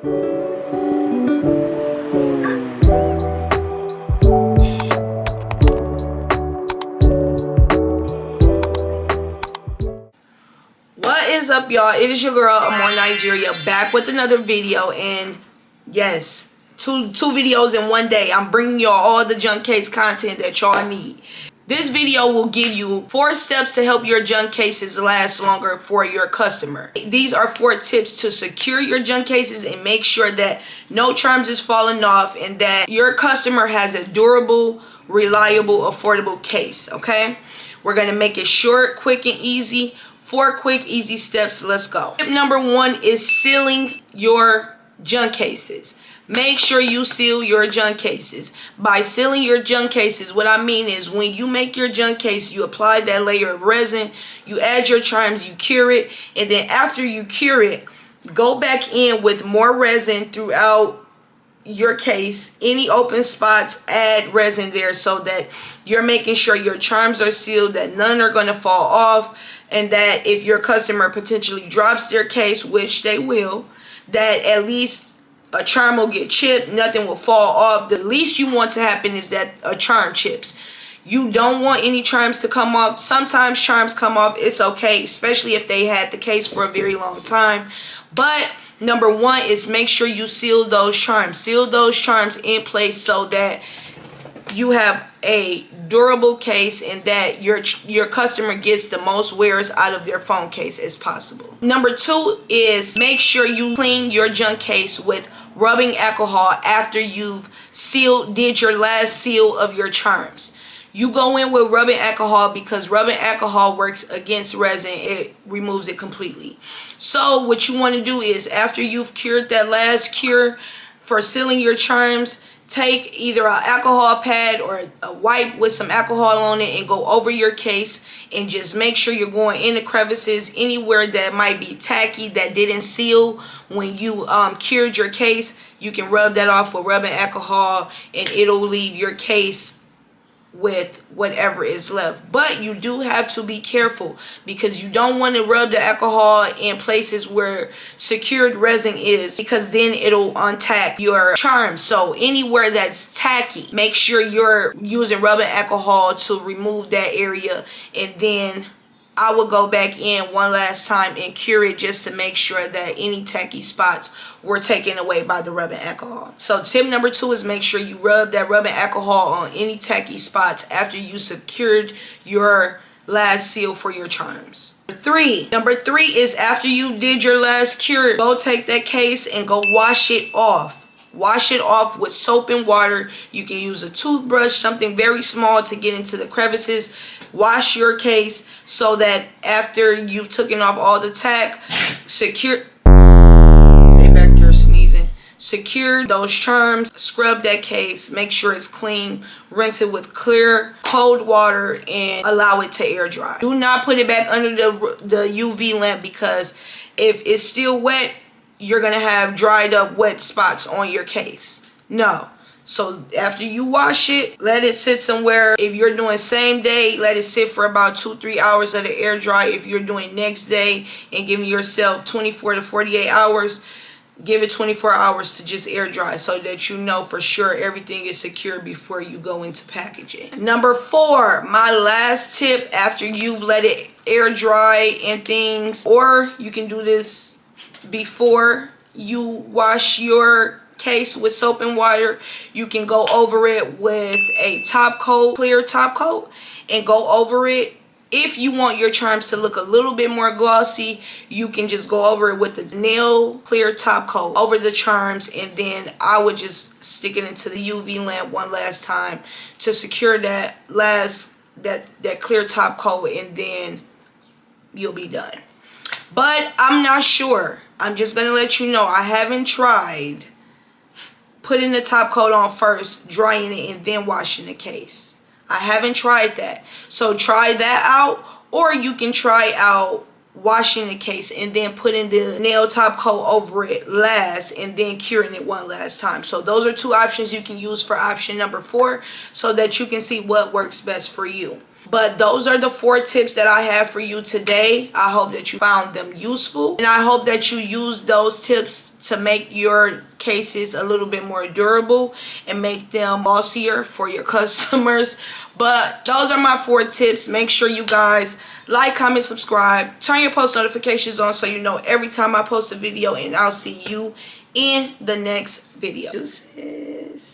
What is up, y'all? It is your girl Amore Nigeria, back with another video. And yes, two videos in one day. I'm bringing y'all all the junk case content that y'all need. This video will give you 4 steps to help your junk cases last longer for your customer. These are 4 tips to secure your junk cases and make sure that no charms is falling off and that your customer has a durable, reliable, affordable case. Okay, we're gonna make it short, quick, and easy. 4 quick, easy steps. Let's go. Tip number 1 is sealing your junk cases. Make sure you seal your junk cases. By sealing your junk cases, what I mean is when you make your junk case, you apply that layer of resin, you add your charms, you cure it, and then after you cure it, go back in with more resin throughout your case. Any open spots, add resin there so that you're making sure your charms are sealed, that none are going to fall off, and that if your customer potentially drops their case, which they will, that at least a charm will get chipped, nothing will fall off. The least you want to happen is that a charm chips. You don't want any charms to come off. Sometimes charms come off, it's okay, especially if they had the case for a very long time. But number 1 is make sure you seal those charms. Seal those charms in place so that you have a durable case and that your customer gets the most wears out of their phone case as possible. Number 2 is make sure you clean your junk case with rubbing alcohol after you've did your last seal of your charms. You go in with rubbing alcohol because rubbing alcohol works against resin. It removes it completely. So what you want to do is after you've cured that last cure for sealing your charms, take either an alcohol pad or a wipe with some alcohol on it and go over your case and just make sure you're going in the crevices, anywhere that might be tacky that didn't seal when you cured your case. You can rub that off with rubbing alcohol and it'll leave your case with whatever is left. But you do have to be careful because you don't want to rub the alcohol in places where secured resin is, because then it'll untack your charm. So anywhere that's tacky, make sure you're using rubbing alcohol to remove that area, and then I will go back in one last time and cure it just to make sure that any tacky spots were taken away by the rubbing alcohol. So tip number 2 is make sure you rub that rubbing alcohol on any tacky spots after you secured your last seal for your charms. Number 3 is after you did your last cure, go take that case and go wash it off. Wash it off with soap and water. You can use a toothbrush, something very small to get into the crevices. Wash your case so that after you've taken off all the tack, secure those charms, scrub that case, make sure it's clean, rinse it with clear cold water, and allow it to air dry. Do not put it back under the UV lamp, because if it's still wet, you're gonna have dried up wet spots on your case. No. So after you wash it, let it sit somewhere. If you're doing same day, let it sit for about 2-3 hours, let it air dry. If you're doing next day and giving yourself 24 to 48 hours, give it 24 hours to just air dry so that you know for sure everything is secure before you go into packaging. Number 4, my last tip after you've let it air dry and things, or you can do this before you wash your case with soap and water. You can go over it with a top coat, clear top coat, and go over it. If you want your charms to look a little bit more glossy, you can just go over it with the nail clear top coat over the charms, and then I would just stick it into the UV lamp one last time to secure that clear top coat, and then you'll be done. But I'm not sure. I'm just gonna let you know, I haven't tried putting the top coat on first, drying it, and then washing the case. I haven't tried that. So try that out, or you can try out washing the case and then putting the nail top coat over it last and then curing it one last time. So those are 2 options you can use for option number 4 so that you can see what works best for you. But those are the 4 tips that I have for you today. I hope that you found them useful, and I hope that you use those tips to make your cases a little bit more durable and make them bossier for your customers. But those are my 4 tips. Make sure you guys like, comment, subscribe, turn your post notifications on so you know every time I post a video, and I'll see you in the next video. Deuces.